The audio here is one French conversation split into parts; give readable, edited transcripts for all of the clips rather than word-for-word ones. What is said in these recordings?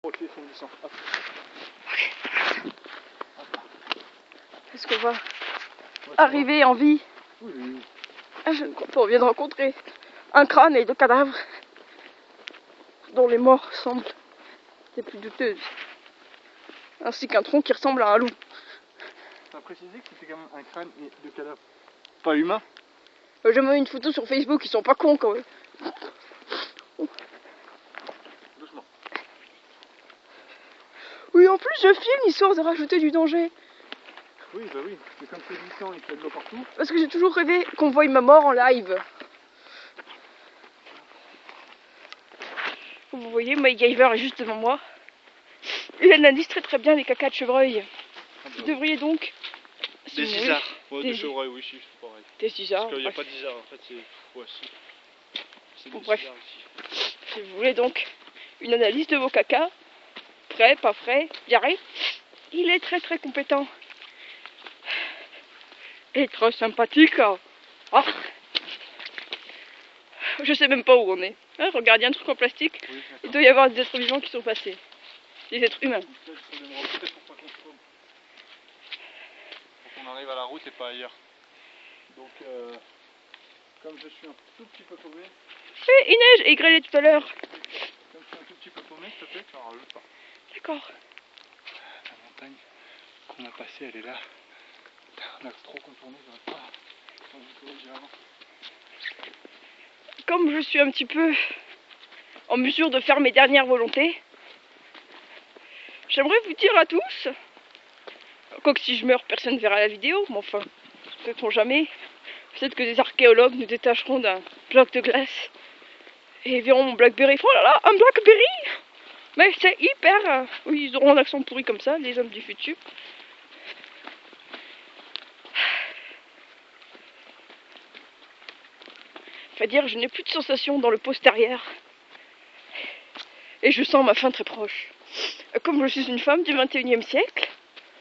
Ok, on descend. Hop. Ok. Est-ce qu'on va arriver en vie? Oui. Je crois pas, on vient de rencontrer un crâne et deux cadavres dont les morts semblent les plus douteuses, ainsi qu'un tronc qui ressemble à un loup. T'as précisé que c'était quand même un crâne et deux cadavres. Pas humain? J'ai mis une photo sur Facebook, ils sont pas cons quand même. Doucement. Oui, en plus je filme histoire de rajouter du danger. Oui, bah oui, c'est comme c'est glissant et qu'il y a de l'eau partout. Parce que j'ai toujours rêvé qu'on voie ma mort en live. Vous voyez, MacGyver est juste devant moi. Il analyse très bien les cacas de chevreuil. Vous devriez donc... Des isards. Ouais, des chevreuils, oui, si, c'est pareil. Des isards. Parce qu'il n'y a pas d'isards, en fait, c'est... Ouais, si. C'est des Bref. isards ici. Si vous voulez donc une analyse de vos cacas, frais, pas frais, diarrhée, il est très compétent. Et très sympathique. Ah. Je sais même pas où on est. Ah, regardez, il y a un truc en plastique. Oui, il doit y avoir des êtres vivants qui sont passés. Des êtres humains. Peut-être pour pas qu'on se trompe. Pour qu'on arrive à la route et pas ailleurs. Donc, comme je suis un tout petit peu paumé... Oui, il neige et il grêlait tout à l'heure. Comme je suis un tout petit peu paumé, s'il te plaît, tu en rajoutes pas. D'accord. La montagne qu'on a passée, elle est là. On a trop contourné, j'aurais pas... Comme je suis un petit peu en mesure de faire mes dernières volontés, j'aimerais vous dire à tous, quoique si je meurs, personne ne verra la vidéo, mais enfin, peut-être jamais, peut-être que des archéologues nous détacheront d'un bloc de glace et verront mon Blackberry. Oh là là, un Blackberry! Mais c'est hyper... oui, ils auront un accent pourri comme ça, les hommes du futur. C'est-à-dire, je n'ai plus de sensation dans le postérieur. Et je sens ma fin très proche. Comme je suis une femme du 21e siècle,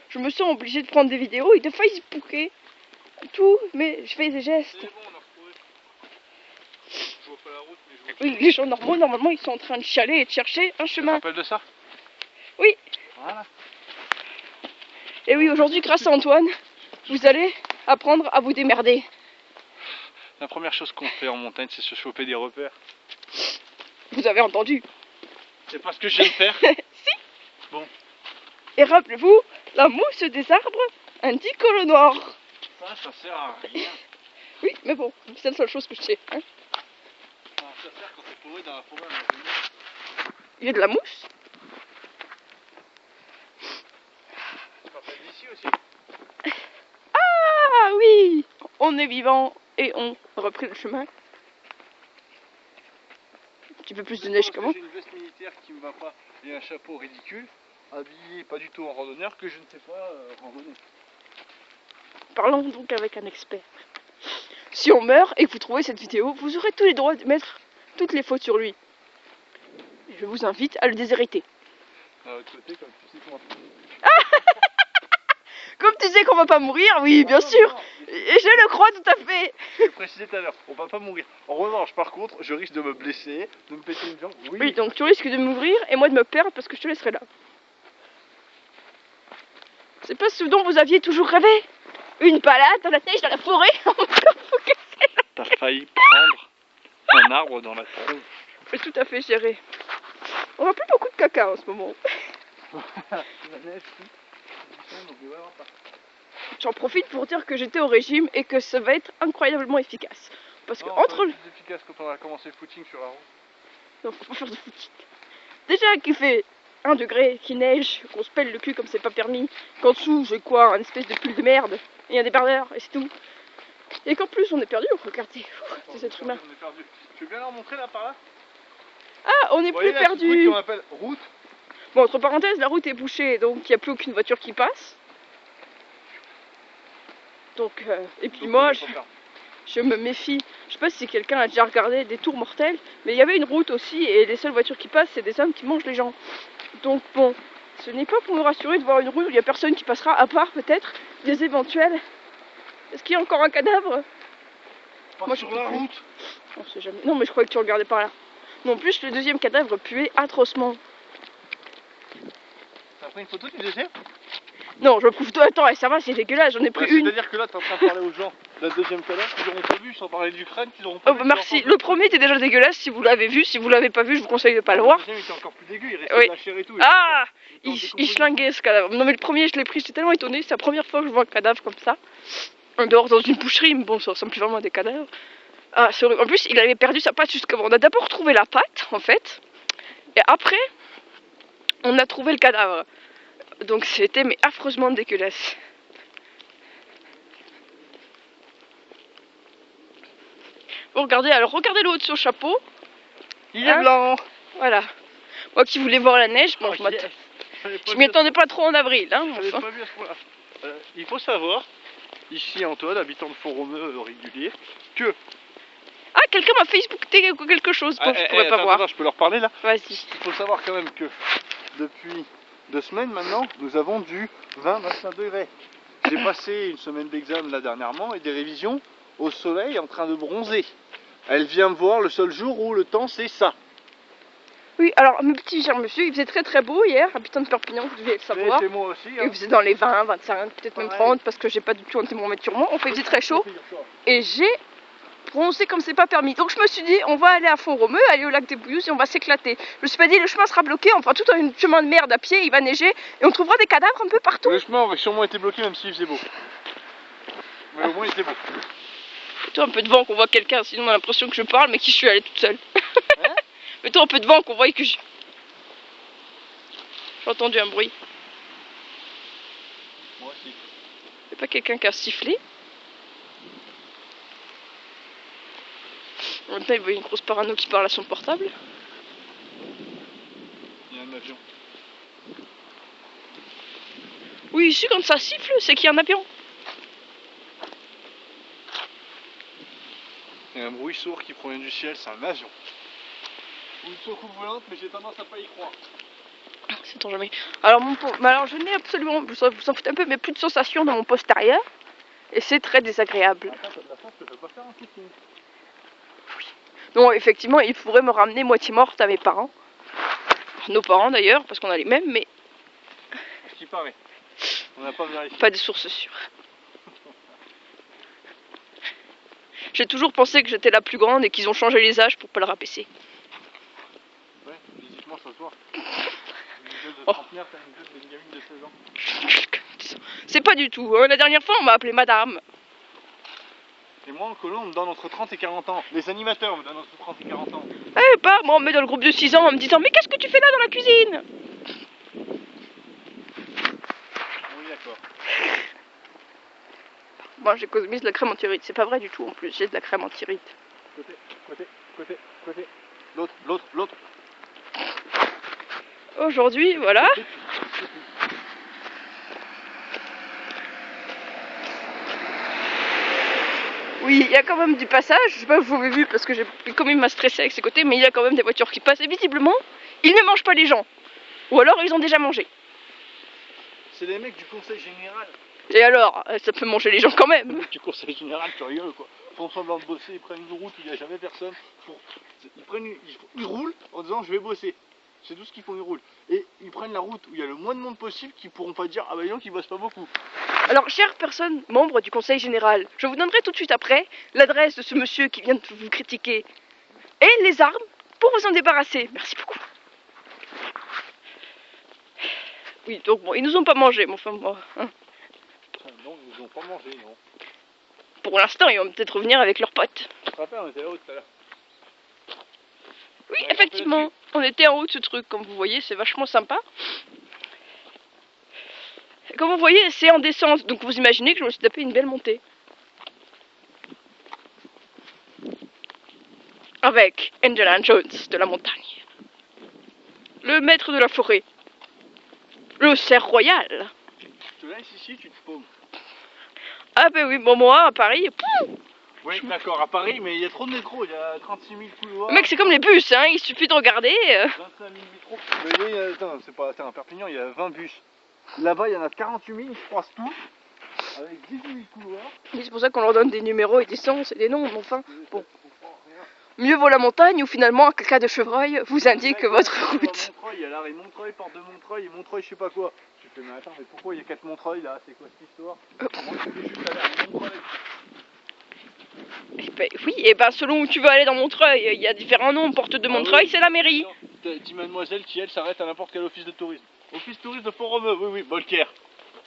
je me sens obligée de prendre des vidéos et de Facebooker tout, mais je fais des gestes. C'est bon, on a retrouvé. Je vois pas la route, mais je vois... Oui, les gens normaux, normalement, ils sont en train de chialer et de chercher un Tu te chemin. rappelles de ça? Oui. Voilà. Et oui, aujourd'hui, grâce à Antoine, vous allez apprendre à vous démerder. La première chose qu'on fait en montagne, c'est se choper des repères. Vous avez entendu? C'est pas ce que je viens de faire. Si. Bon. Et rappelez-vous, la mousse des arbres indique le noir. Ça sert à rien. Oui, mais bon, c'est la seule chose que je sais. Hein. Ça sert quand t'es paumé dans la forêt. Il y a de la mousse. Tu te rappelles d'ici aussi? Ah oui, on est vivant et on a repris le chemin. Un petit peu plus de neige que moi. J'ai une veste militaire qui me va pas et un chapeau ridicule, habillé pas du tout en randonneur, que je ne sais pas randonner. Parlons donc avec un expert. Si on meurt et que vous trouvez cette vidéo, vous aurez tous les droits de mettre toutes les fautes sur lui. Et je vous invite à le déshériter. De l'autre côté, comme tu sais comment. Comme tu sais qu'on va pas mourir, oui, bien sûr. Et je le crois tout à fait. Je l'ai précisé tout à l'heure, on va pas mourir. En revanche, par contre, je risque de me blesser, de me péter une jambe. Oui, donc tu risques de mourir et moi de me perdre parce que je te laisserai là. C'est pas ce dont vous aviez toujours rêvé? Une balade dans la neige, dans la forêt. T'as failli prendre un arbre dans la tronche. C'est tout à fait géré. On a plus beaucoup de caca en ce moment. La neige, J'en profite pour dire que j'étais au régime et que ça va être incroyablement efficace. Parce que entre le... C'est efficace quand on a commencé le footing sur la route. Non, faut pas faire de footing. Déjà qu'il fait 1 degré, qu'il neige, qu'on se pèle le cul comme c'est pas permis, qu'en dessous j'ai quoi, un espèce de pull de merde, et un débardeur, et c'est tout. Et qu'en plus on est perdu, regardez, ces êtres humains. On est perdu. Tu veux bien leur montrer là par là? Ah, on est plus perdu. On appelle route. Bon, entre parenthèses, la route est bouchée, donc il n'y a plus aucune voiture qui passe. Donc, et puis moi, je me méfie. Je sais pas si quelqu'un a déjà regardé des tours mortels, mais il y avait une route aussi, et les seules voitures qui passent, c'est des hommes qui mangent les gens. Donc bon, ce n'est pas pour me rassurer de voir une route où il n'y a personne qui passera, à part peut-être des éventuels... Est-ce qu'il y a encore un cadavre? Moi, sur la route. On sait jamais. Non, mais je croyais que tu regardais par là. Non, en plus, le deuxième cadavre puait atrocement. T'as pris une photo du deuxième? Non, je me prouve tout. Attends, ça va, c'est dégueulasse, j'en ai pris une. C'est-à-dire que là, t'es en train de parler aux gens de la deuxième cadavre, qu'ils n'auront pas vu, sans parler d'Ukraine, qu'ils n'auront pas Oh, vu. bah, merci. Le premier était déjà dégueulasse si vous l'avez vu. Si vous l'avez pas vu, je vous conseille de pas le voir. Le deuxième était encore plus dégueu, il restait Oui. de la chair et tout. Ah, il schlinguait ce cadavre. Non, mais le premier, je l'ai pris, j'étais tellement étonnée. C'est la première fois que je vois un cadavre comme ça. En dehors dans une boucherie, mais bon, ça ressemble plus vraiment à des cadavres. Ah, c'est horrible. En plus, il avait perdu sa patte jusqu'avant. On a d'abord retrouvé la patte, en fait. Et après, on a trouvé le cadavre. Donc c'était mais affreusement dégueulasse. Bon, regardez, alors regardez le haut de son chapeau. Il est blanc. Voilà. Moi qui voulais voir la neige, bon, je m'y attendais pas trop en avril. Hein, enfin. Pas vu à ce point-là. Il faut savoir, ici Antoine, habitant de Font-Romeu régulier, que... Ah, quelqu'un m'a Facebooké ou quelque chose, bon, je pourrais pas voir. Attends, je peux leur parler là. Vas-y. Il faut savoir quand même que depuis 2 semaines maintenant, nous avons du 20-25 degrés. J'ai passé une semaine d'examen là dernièrement et des révisions au soleil en train de bronzer. Elle vient me voir le seul jour où le temps c'est ça. Oui, alors mes petits chers monsieur, il faisait très très beau hier, habitant de Perpignan, vous deviez le savoir. C'est moi aussi. Hein. Il faisait dans les 20, 25, peut-être même 30 parce que j'ai pas du tout un thermomètre sur moi. Enfin, il faisait très chaud et j'ai bronzé comme c'est pas permis. Donc je me suis dit, on va aller à Font-Romeu, aller au lac des Bouilloux et on va s'éclater. Je me suis pas dit, le chemin sera bloqué, on prend tout un chemin de merde à pied, il va neiger et on trouvera des cadavres un peu partout. Le chemin aurait sûrement été bloqué même s'il faisait beau. Mais au moins il était beau. Mets-toi un peu devant qu'on voit quelqu'un, sinon on a l'impression que je parle mais que je suis allée toute seule. Hein? Mets-toi un peu devant qu'on voit que je... J'ai entendu un bruit. Moi aussi. C'est pas quelqu'un qui a sifflé? En même temps, il voit une grosse parano qui parle à son portable. Il y a un avion. Oui, ici, quand ça siffle, c'est qu'il y a un avion. Il y a un bruit sourd qui provient du ciel, c'est un avion. Ou une soucoupe volante, mais j'ai tendance à pas y croire. C'est jamais. Alors, alors je n'ai absolument, vous en foutez un peu, mais plus de sensations dans mon postérieur. Et c'est très désagréable. Attends, t'as de la chance que je vais pas faire un footing. Oui. Non, effectivement, il pourrait me ramener moitié morte à mes parents. Nos parents d'ailleurs, parce qu'on a les mêmes, mais... Ce qui paraît. On n'a pas vérifié. Pas des sources sûres. J'ai toujours pensé que j'étais la plus grande et qu'ils ont changé les âges pour pas le rabaisser. Ouais, physiquement ça se voit. Une gueule de trentenaire, t'as une gueule d'une gamine de 16 ans. C'est pas du tout. La dernière fois, on m'a appelé madame. Et moi en Colombe, on me donne entre 30 et 40 ans. Les animateurs me donnent entre 30 et 40 ans. Eh bah, moi on me met dans le groupe de 6 ans en me disant mais qu'est-ce que tu fais là dans la cuisine? Oui d'accord. Moi j'économise de la crème anti-rides. C'est pas vrai du tout en plus, j'ai de la crème anti-rides. Côté. L'autre. Aujourd'hui, voilà. Oui, il y a quand même du passage, je sais pas si vous avez vu parce que j'ai quand même m'a stressé avec ses côtés, mais il y a quand même des voitures qui passent et visiblement, ils ne mangent pas les gens. Ou alors ils ont déjà mangé. C'est les mecs du conseil général. Et alors, ça peut manger les gens quand même. Les mecs du conseil général, tu rigoles quoi. Ils font semblant de bosser, ils prennent une route où il n'y a jamais personne. Ils roulent en disant je vais bosser. C'est tout ce qu'ils font, ils roulent. Et ils prennent la route où il y a le moins de monde possible qui pourront pas dire ah bah non qu'ils bossent pas beaucoup. Alors, chères personnes membres du conseil général, je vous donnerai tout de suite après l'adresse de ce monsieur qui vient de vous critiquer et les armes pour vous en débarrasser. Merci beaucoup. Oui, donc bon, ils nous ont pas mangé, mais enfin moi. Hein. Non, ils nous ont pas mangé, non. Pour l'instant, ils vont peut-être revenir avec leurs potes. Je te rappelle, on était là-haut tout à l'heure. Oui, effectivement, on était en haut de ce truc, comme vous voyez, c'est vachement sympa. Et comme vous voyez, c'est en descente, donc vous imaginez que je me suis tapé une belle montée. Avec Indiana Jones de la montagne. Le maître de la forêt. Le cerf royal. Tu te laisses ici, tu te paumes. Ah ben oui, bon moi, à Paris, pouf. Oui, d'accord, à Paris, mais il y a trop de métros, il y a 36 000 couloirs. Mec, c'est comme les bus, hein, il suffit de regarder. 25 000 métros. Mais oui, attends, c'est pas à Perpignan, il y a 20 bus. Là-bas, il y en a 48 000, je croise tout, avec 18 000 couloirs. C'est pour ça qu'on leur donne des numéros et des sens et des noms, mais enfin, bon. mieux vaut la montagne où finalement un caca de chevreuil vous indique votre route. Montreuil, il y a l'arrêt Montreuil, porte de Montreuil et Montreuil je sais pas quoi. Je fais mais attends, mais pourquoi il y a 4 Montreuil là? C'est quoi cette histoire? Moi je vais juste aller à Montreuil. Eh ben, oui, et ben selon où tu veux aller dans Montreuil, il y a différents noms. Porte de Montreuil, oui, c'est la mairie. Dis mademoiselle qui elle s'arrête à n'importe quel office de tourisme. Office touriste de Font-Romeu, oui, Bolker.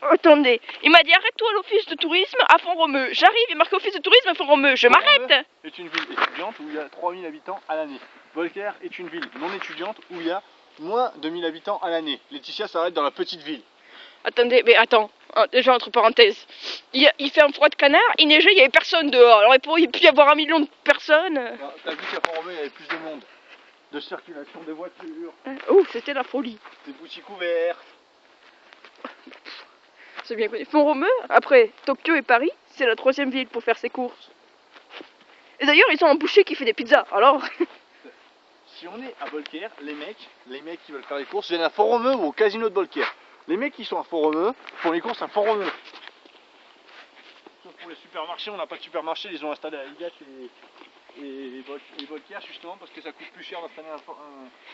Attendez, il m'a dit arrête-toi à l'office de tourisme à Font-Romeu. J'arrive, il est marqué office de tourisme à Font-Romeu, je m'arrête. Est une ville étudiante où il y a 3000 habitants à l'année. Bolker est une ville non étudiante où il y a moins de 1000 habitants à l'année. Laetitia s'arrête dans la petite ville. Attendez, mais attends, déjà entre parenthèses, il fait un froid de canard, il neigeait, il n'y avait personne dehors. Alors il pourrait y avoir 1 million de personnes. T'as vu qu'à Font-Romeu il y avait plus de monde, de circulation, de voitures. Oh, c'était la folie. Des boutiques ouvertes. C'est bien connu. Font-Romeu, après Tokyo et Paris, c'est la 3e ville pour faire ses courses. Et d'ailleurs, ils ont un boucher qui fait des pizzas, alors... Si on est à Bolker, les mecs qui veulent faire les courses viennent à Font-Romeu ou au casino de Bolker. Les mecs qui sont à Font-Romeu font les courses à Font-Romeu. Sauf pour les supermarchés, on n'a pas de supermarché, ils ont installé à Ligat et Bolker justement parce que ça coûte plus cher d'installer un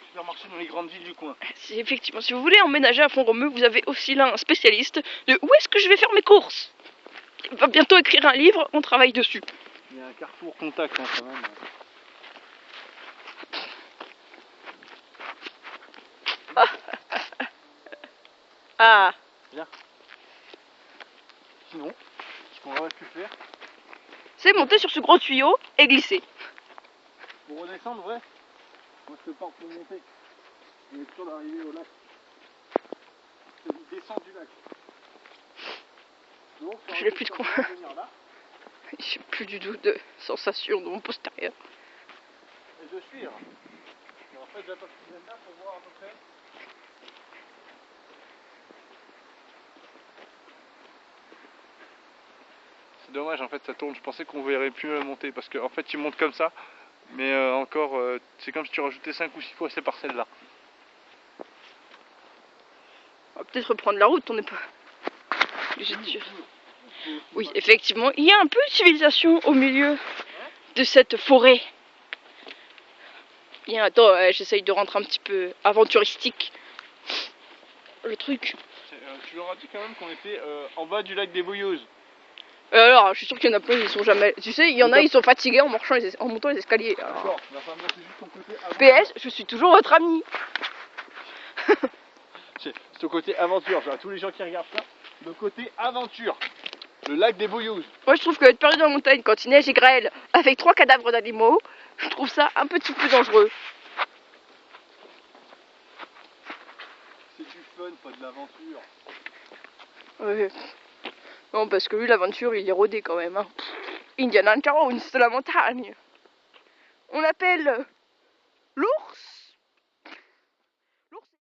supermarché dans les grandes villes du coin. Effectivement, si vous voulez emménager à Font-Romeu, vous avez aussi là un spécialiste de où est-ce que je vais faire mes courses. Il va bientôt écrire un livre, on travaille dessus. Il y a un carrefour contact hein, quand même. Ah. Bien. Sinon, ce qu'on aurait pu faire, C'est monter sur ce gros tuyau et glisser. pour redescendre, ouais. Moi je te parle pour monter. On est sûr d'arriver au lac. C'est une descente du lac. Donc, Je n'ai plus de quoi. J'ai plus du tout de sensation dans mon postérieur. Et de suivre. Et en fait, j'attends qu'ils viennent là pour voir à peu près. C'est dommage, en fait, ça tourne. Je pensais qu'on verrait plus la monter parce qu'en fait, il monte comme ça. Mais encore, c'est comme si tu rajoutais 5 ou 6 fois ces parcelles-là. On va peut-être reprendre la route, on n'est pas obligé de dire. Oui, effectivement, il y a un peu de civilisation au milieu de cette forêt. Il y a, attends, j'essaye de rentrer un petit peu aventuristique. Le truc. Tu leur as dit quand même qu'on était en bas du lac des Bouilleuses. Alors, je suis sûr qu'il y en a plein, ils sont jamais. Tu sais, il y en a, ils sont fatigués en marchant en montant les escaliers. D'accord, mais enfin, moi, c'est juste ton côté aventure. PS, je suis toujours votre ami. C'est ce côté aventure, à tous les gens qui regardent ça, le côté aventure. Le lac des Bouilleuses. Moi, je trouve que être perdu dans la montagne quand il neige et grêle avec 3 cadavres d'animaux, je trouve ça un petit peu dangereux. C'est du fun, pas de l'aventure. Ouais. Non, parce que lui, l'aventure, il est rodé quand même. Hein. Indiana Jones de la montagne. On l'appelle l'ours